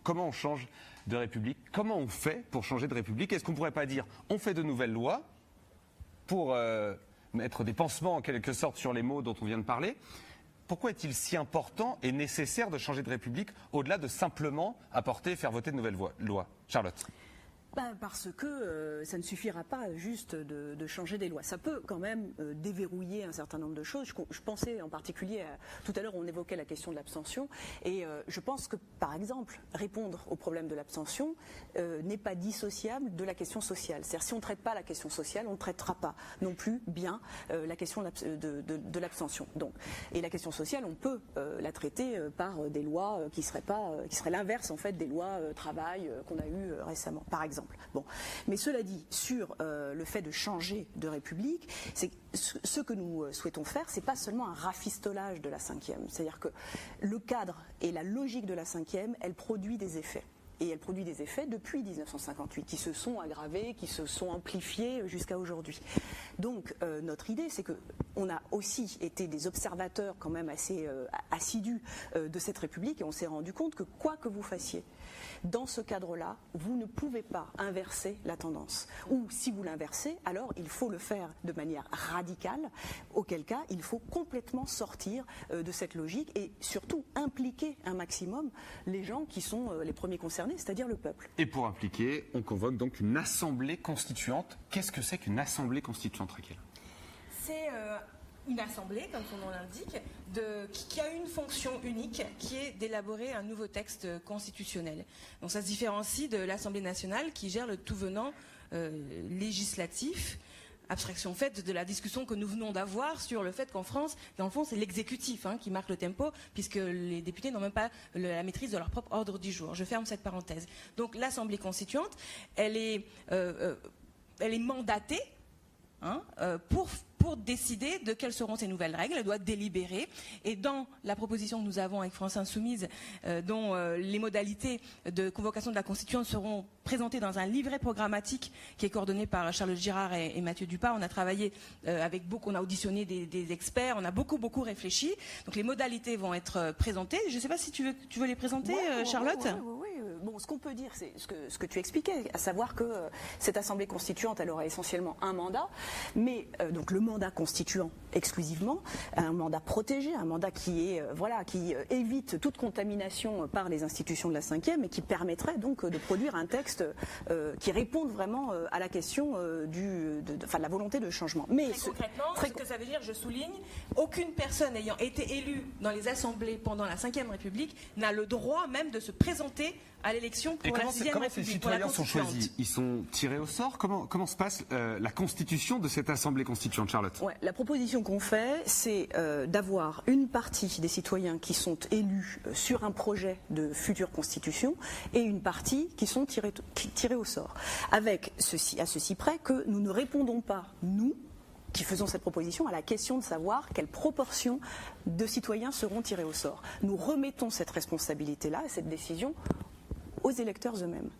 comment on change de République? Comment on fait pour changer de République? Est-ce qu'on ne pourrait pas dire on fait de nouvelles lois pour mettre des pansements en quelque sorte sur les mots dont on vient de parler? Pourquoi est-il si important et nécessaire de changer de République au-delà de simplement apporter et faire voter de nouvelles lois? Charlotte. Parce que ça ne suffira pas juste de changer des lois. Ça peut quand même déverrouiller un certain nombre de choses. Je pensais en particulier, tout à l'heure on évoquait la question de l'abstention, et je pense que par exemple répondre au problème de l'abstention n'est pas dissociable de la question sociale. C'est-à-dire si on ne traite pas la question sociale, on ne traitera pas non plus bien la question de l'abstention. Donc, et la question sociale, on peut la traiter par des lois qui seraient l'inverse en fait des lois travail qu'on a eues récemment, par exemple. Bon. Mais cela dit, sur le fait de changer de République, c'est ce que nous souhaitons faire, c'est pas seulement un rafistolage de la 5e. C'est-à-dire que le cadre et la logique de la 5e, elle produit des effets. Et elle produit des effets depuis 1958 qui se sont aggravés, qui se sont amplifiés jusqu'à aujourd'hui. Donc notre idée, c'est qu'on a aussi été des observateurs quand même assez assidus de cette République, et on s'est rendu compte que quoi que vous fassiez, dans ce cadre-là, vous ne pouvez pas inverser la tendance. Ou si vous l'inversez, alors il faut le faire de manière radicale, auquel cas il faut complètement sortir de cette logique et surtout impliquer un maximum les gens qui sont les premiers concernés, c'est-à-dire le peuple. Et pour impliquer, on convoque donc une assemblée constituante. Qu'est-ce que c'est qu'une assemblée constituante, Raquel? C'est une assemblée, comme son nom l'indique, qui a une fonction unique, qui est d'élaborer un nouveau texte constitutionnel. Donc ça se différencie de l'Assemblée nationale qui gère le tout venant législatif, abstraction faite de la discussion que nous venons d'avoir sur le fait qu'en France, dans le fond, c'est l'exécutif qui marque le tempo, puisque les députés n'ont même pas la maîtrise de leur propre ordre du jour. Je ferme cette parenthèse. Donc l'Assemblée constituante, elle est mandatée pour décider de quelles seront ces nouvelles règles. Elle doit délibérer. Et dans la proposition que nous avons avec France Insoumise, dont les modalités de convocation de la Constituante seront présentées dans un livret programmatique qui est coordonné par Charles Girard et Mathieu Dupas, on a travaillé on a auditionné des experts, on a beaucoup réfléchi. Donc les modalités vont être présentées. Je ne sais pas si tu veux les présenter, Charlotte. Oui. Bon, ce qu'on peut dire, c'est ce que tu expliquais, à savoir que cette Assemblée constituante, elle aura essentiellement un mandat, mais donc le mandat constituant exclusivement, un mandat protégé, un mandat qui évite toute contamination par les institutions de la 5e et qui permettrait donc de produire un texte qui réponde vraiment à la question de la volonté de changement. Mais très concrètement, ce que ça veut dire, je souligne, aucune personne ayant été élue dans les assemblées pendant la 5e République n'a le droit même de se présenter à l'élection pour la 6e République. Comment ces citoyens sont choisis? Ils sont tirés au sort? Comment se passe la constitution de cette Assemblée constituante, Charlotte? La proposition qu'on fait, c'est d'avoir une partie des citoyens qui sont élus sur un projet de future constitution et une partie qui sont tirés au sort. Avec à ceci près que nous ne répondons pas, nous, qui faisons cette proposition, à la question de savoir quelle proportion de citoyens seront tirés au sort. Nous remettons cette responsabilité-là et cette décision aux électeurs eux-mêmes,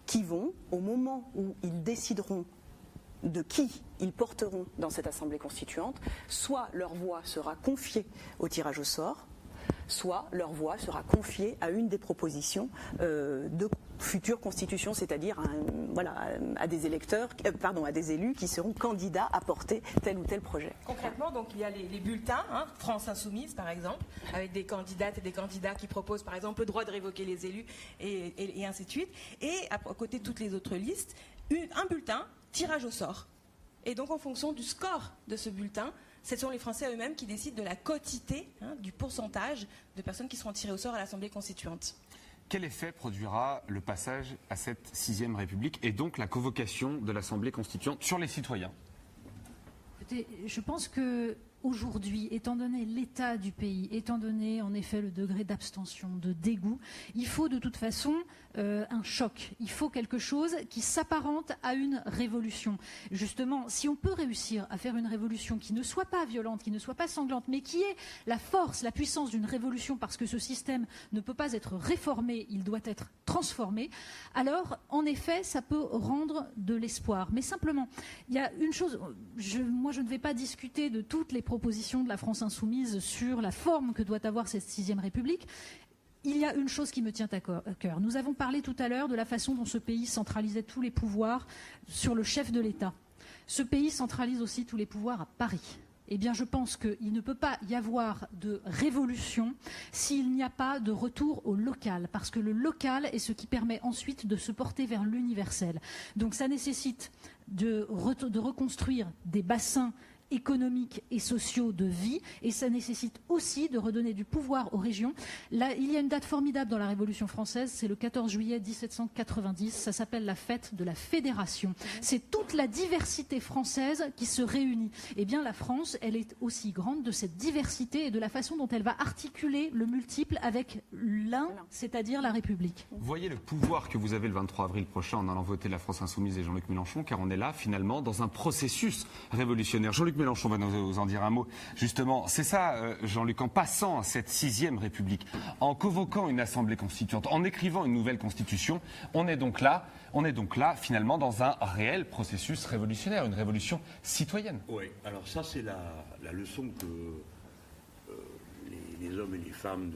qui vont, au moment où ils décideront de qui ils porteront dans cette Assemblée constituante, soit leur voix sera confiée au tirage au sort, soit leur voix sera confiée à une des propositions de future constitution, c'est-à-dire à des électeurs, à des élus qui seront candidats à porter tel ou tel projet. Concrètement, donc il y a les bulletins, France Insoumise par exemple, avec des candidates et des candidats qui proposent par exemple le droit de révoquer les élus et ainsi de suite, et à côté de toutes les autres listes, un bulletin, tirage au sort. Et donc en fonction du score de ce bulletin, ce sont les Français eux-mêmes qui décident de la quotité, du pourcentage de personnes qui seront tirées au sort à l'Assemblée constituante. Quel effet produira le passage à cette 6e République et donc la convocation de l'Assemblée constituante sur les citoyens? Écoutez, je pense que aujourd'hui, étant donné l'état du pays, étant donné en effet le degré d'abstention, de dégoût, il faut de toute façon un choc. Il faut quelque chose qui s'apparente à une révolution. Justement, si on peut réussir à faire une révolution qui ne soit pas violente, qui ne soit pas sanglante, mais qui ait la force, la puissance d'une révolution, parce que ce système ne peut pas être réformé, il doit être transformé, alors en effet, ça peut rendre de l'espoir. Mais simplement, il y a une chose, moi je ne vais pas discuter de toutes les propositions de la France Insoumise sur la forme que doit avoir cette 6e République. il y a une chose qui me tient à cœur. Nous avons parlé tout à l'heure de la façon dont ce pays centralisait tous les pouvoirs sur le chef de l'État. Ce pays centralise aussi tous les pouvoirs à Paris. Eh bien, je pense qu'il ne peut pas y avoir de révolution s'il n'y a pas de retour au local, parce que le local est ce qui permet ensuite de se porter vers l'universel. Donc ça nécessite de reconstruire des bassins économiques et sociaux de vie, et ça nécessite aussi de redonner du pouvoir aux régions. Là, il y a une date formidable dans la Révolution française, c'est le 14 juillet 1790, ça s'appelle la fête de la Fédération. C'est toute la diversité française qui se réunit. Eh bien, la France, elle est aussi grande de cette diversité et de la façon dont elle va articuler le multiple avec l'un, c'est-à-dire la République. Vous voyez le pouvoir que vous avez le 23 avril prochain en allant voter la France Insoumise et Jean-Luc Mélenchon, car on est là, finalement, dans un processus révolutionnaire. Jean-Luc Mélenchon va nous en dire un mot. Justement, c'est ça, Jean-Luc, en passant à cette 6e République, en convoquant une assemblée constituante, en écrivant une nouvelle constitution, on est donc là, finalement, dans un réel processus révolutionnaire, une révolution citoyenne. Oui, alors ça, c'est la leçon que les hommes et les femmes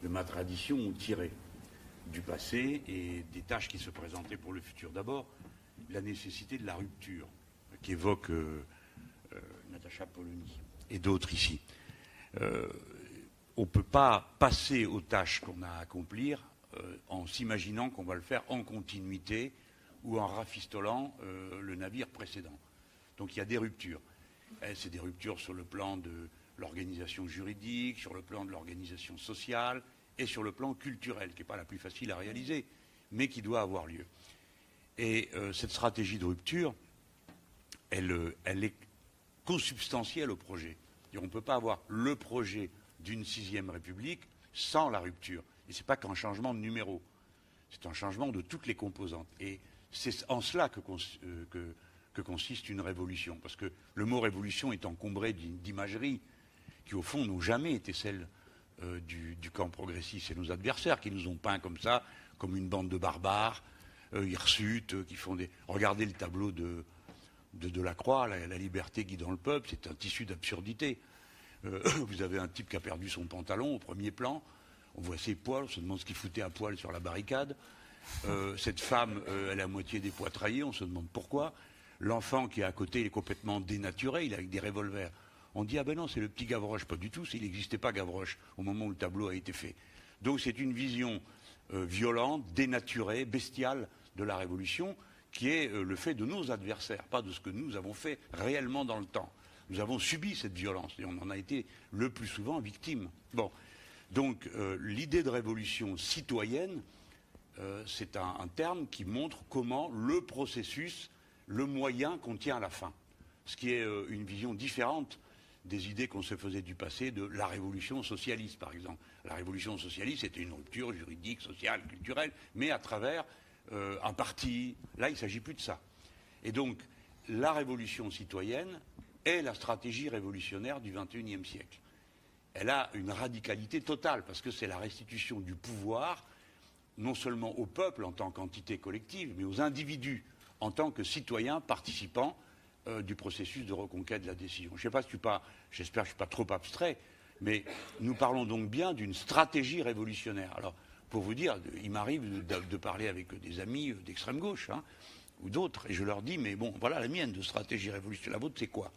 de ma tradition ont tirée du passé et des tâches qui se présentaient pour le futur. D'abord, la nécessité de la rupture qu'évoque Natacha Polony et d'autres ici. On ne peut pas passer aux tâches qu'on a à accomplir en s'imaginant qu'on va le faire en continuité ou en rafistolant le navire précédent. Donc il y a des ruptures. C'est des ruptures sur le plan de l'organisation juridique, sur le plan de l'organisation sociale et sur le plan culturel, qui n'est pas la plus facile à réaliser, mais qui doit avoir lieu. Et cette stratégie de rupture, elle est consubstantielle au projet. On ne peut pas avoir le projet d'une 6e République sans la rupture. Et ce n'est pas qu'un changement de numéro, c'est un changement de toutes les composantes. Et c'est en cela que consiste une révolution. Parce que le mot révolution est encombré d'imageries qui, au fond, n'ont jamais été celles du camp progressiste. C'est nos adversaires qui nous ont peints comme ça, comme une bande de barbares, hirsutes, qui font des... Regardez le tableau de Delacroix, la liberté guidant le peuple, c'est un tissu d'absurdité. Vous avez un type qui a perdu son pantalon au premier plan, on voit ses poils, on se demande ce qu'il foutait à poil sur la barricade. Cette femme, elle est à moitié dépoitraillée, on se demande pourquoi. L'enfant qui est à côté, il est complètement dénaturé, il est avec des revolvers. On dit, ah ben non, c'est le petit Gavroche. Pas du tout, il n'existait pas Gavroche au moment où le tableau a été fait. Donc c'est une vision violente, dénaturée, bestiale de la Révolution, qui est le fait de nos adversaires, pas de ce que nous avons fait réellement dans le temps. Nous avons subi cette violence et on en a été le plus souvent victime. Bon, donc l'idée de révolution citoyenne, c'est un terme qui montre comment le processus, le moyen contient à la fin. Ce qui est une vision différente des idées qu'on se faisait du passé de la révolution socialiste, par exemple. La révolution socialiste, c'était une rupture juridique, sociale, culturelle, mais à travers un parti. Là, il ne s'agit plus de ça. Et donc, la révolution citoyenne est la stratégie révolutionnaire du XXIe siècle. Elle a une radicalité totale, parce que c'est la restitution du pouvoir, non seulement au peuple en tant qu'entité collective, mais aux individus en tant que citoyens participants du processus de reconquête de la décision. Je ne sais pas si j'espère que je ne suis pas trop abstrait, mais nous parlons donc bien d'une stratégie révolutionnaire. Alors, pour vous dire, il m'arrive de parler avec des amis d'extrême gauche, ou d'autres, et je leur dis, mais bon, voilà la mienne de stratégie révolutionnaire. La vôtre, c'est quoi?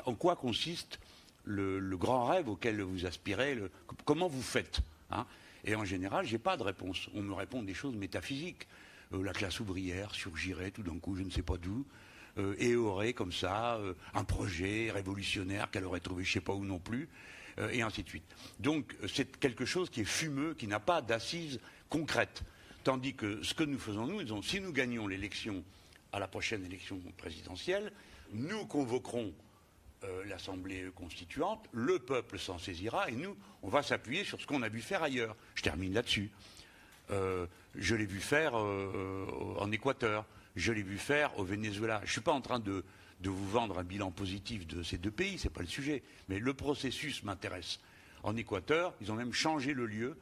En quoi consiste le grand rêve auquel vous aspirez? Comment vous faites, Et en général, je n'ai pas de réponse. On me répond des choses métaphysiques. La classe ouvrière surgirait tout d'un coup, je ne sais pas d'où, et aurait comme ça un projet révolutionnaire qu'elle aurait trouvé je ne sais pas où non plus, et ainsi de suite. Donc c'est quelque chose qui est fumeux, qui n'a pas d'assises concrètes. Tandis que ce que nous faisons, nous, si nous gagnons l'élection à la prochaine élection présidentielle, nous convoquerons l'Assemblée constituante, le peuple s'en saisira, et nous, on va s'appuyer sur ce qu'on a vu faire ailleurs. Je termine là-dessus. Je l'ai vu faire en Équateur, je l'ai vu faire au Venezuela. Je ne suis pas en train de vous vendre un bilan positif de ces deux pays, ce n'est pas le sujet, mais le processus m'intéresse. En Équateur, ils ont même changé le lieu,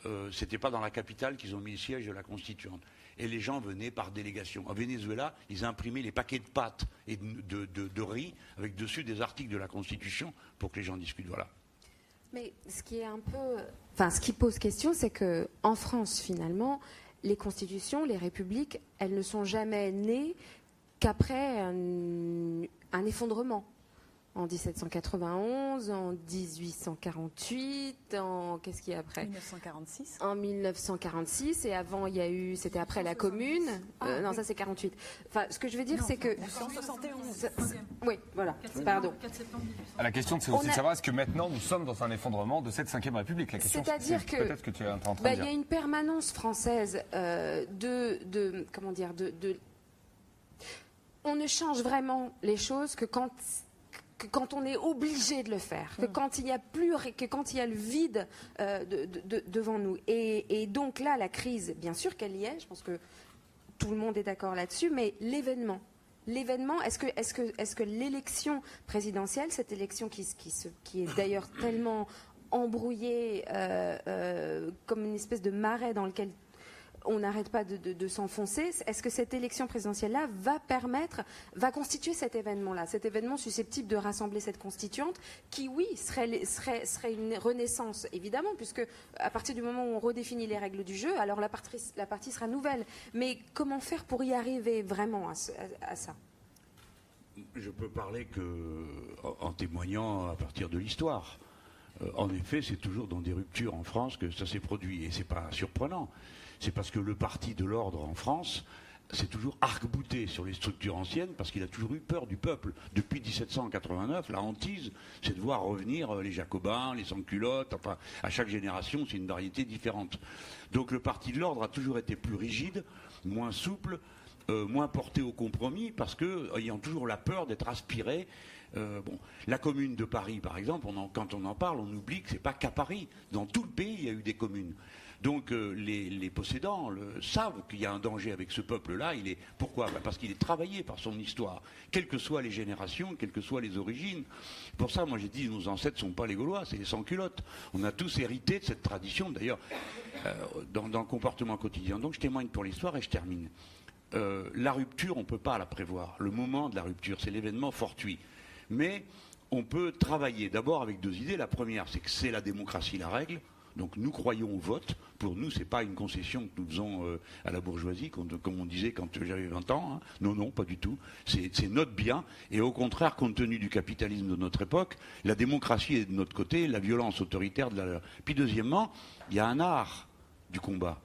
ce n'était pas dans la capitale qu'ils ont mis le siège de la Constituante. Et les gens venaient par délégation. Au Venezuela, ils imprimaient les paquets de pâtes et de riz avec dessus des articles de la Constitution pour que les gens discutent. Voilà. Mais ce qui est un peu, enfin, ce qui pose question, c'est que en France, finalement, les constitutions, les républiques, elles ne sont jamais nées qu'après un effondrement. En 1791, en 1848, qu'est-ce qu'il y a après ? 1946. En 1946, et avant, il y a eu, c'était après la Commune. Non, ça c'est 48. Enfin, ce que je veux dire, c'est que... 1971. Oui, voilà, pardon. La question, c'est aussi de savoir est-ce que maintenant nous sommes dans un effondrement de cette 5e République. La question, c'est-à-dire que peut-être que tu es en train de il dire. y a une permanence française comment dire, on ne change vraiment les choses que quand on est obligé de le faire, que quand il y a le vide devant nous. Et donc là, la crise, bien sûr qu'elle y est, je pense que tout le monde est d'accord là-dessus, mais l'événement, est-ce que l'élection présidentielle, cette élection qui est d'ailleurs tellement embrouillée comme une espèce de marais dans lequel on n'arrête pas de s'enfoncer. Est-ce que cette élection présidentielle-là va constituer cet événement susceptible de rassembler cette constituante qui, oui, serait une renaissance, évidemment, puisque à partir du moment où on redéfinit les règles du jeu, alors la partie sera nouvelle. Mais comment faire pour y arriver vraiment à ça ? Je peux parler en témoignant à partir de l'histoire. En effet, c'est toujours dans des ruptures en France que ça s'est produit, et c'est pas surprenant. C'est parce que le parti de l'ordre en France s'est toujours arc-bouté sur les structures anciennes parce qu'il a toujours eu peur du peuple. Depuis 1789, la hantise, c'est de voir revenir les Jacobins, les sans-culottes, enfin, à chaque génération, c'est une variété différente. Donc le parti de l'ordre a toujours été plus rigide, moins souple, moins porté au compromis, parce que, ayant toujours la peur d'être aspiré. La commune de Paris, par exemple, quand on en parle, on oublie que c'est pas qu'à Paris. Dans tout le pays, il y a eu des communes. Donc les possédants savent qu'il y a un danger avec ce peuple-là. Pourquoi ? Parce qu'il est travaillé par son histoire, quelles que soient les générations, quelles que soient les origines. Pour ça, moi j'ai dit, nos ancêtres ne sont pas les Gaulois, c'est les sans-culottes. On a tous hérité de cette tradition, d'ailleurs, dans le comportement quotidien. Donc je témoigne pour l'histoire et je termine. La rupture, on ne peut pas la prévoir. Le moment de la rupture, c'est l'événement fortuit. Mais on peut travailler d'abord avec deux idées. La première, c'est que c'est la démocratie la règle. Donc nous croyons au vote. Pour nous, ce n'est pas une concession que nous faisons à la bourgeoisie, comme on disait quand j'avais 20 ans. Hein. Non, pas du tout. C'est notre bien. Et au contraire, compte tenu du capitalisme de notre époque, la démocratie est de notre côté, la violence autoritaire de la leur. Puis deuxièmement, il y a un art du combat.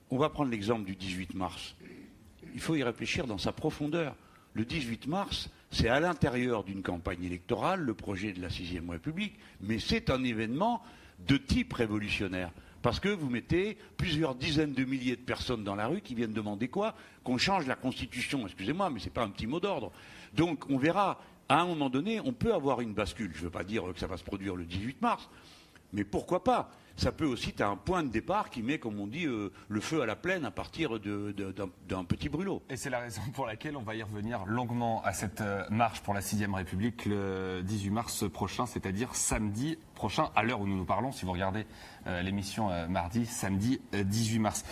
On va prendre l'exemple du 18 mars. Il faut y réfléchir dans sa profondeur. Le 18 mars, c'est à l'intérieur d'une campagne électorale, le projet de la 6e République, mais c'est un événement de type révolutionnaire. Parce que vous mettez plusieurs dizaines de milliers de personnes dans la rue qui viennent demander quoi ? Qu'on change la Constitution. Excusez-moi, mais ce n'est pas un petit mot d'ordre. Donc on verra, à un moment donné, on peut avoir une bascule. Je ne veux pas dire que ça va se produire le 18 mars, mais pourquoi pas ? Ça peut aussi être un point de départ qui met, comme on dit, le feu à la plaine à partir d'un petit brûlot. Et c'est la raison pour laquelle on va y revenir longuement à cette marche pour la 6e République le 18 mars prochain, c'est-à-dire samedi prochain, à l'heure où nous nous parlons, si vous regardez l'émission mardi, samedi 18 mars.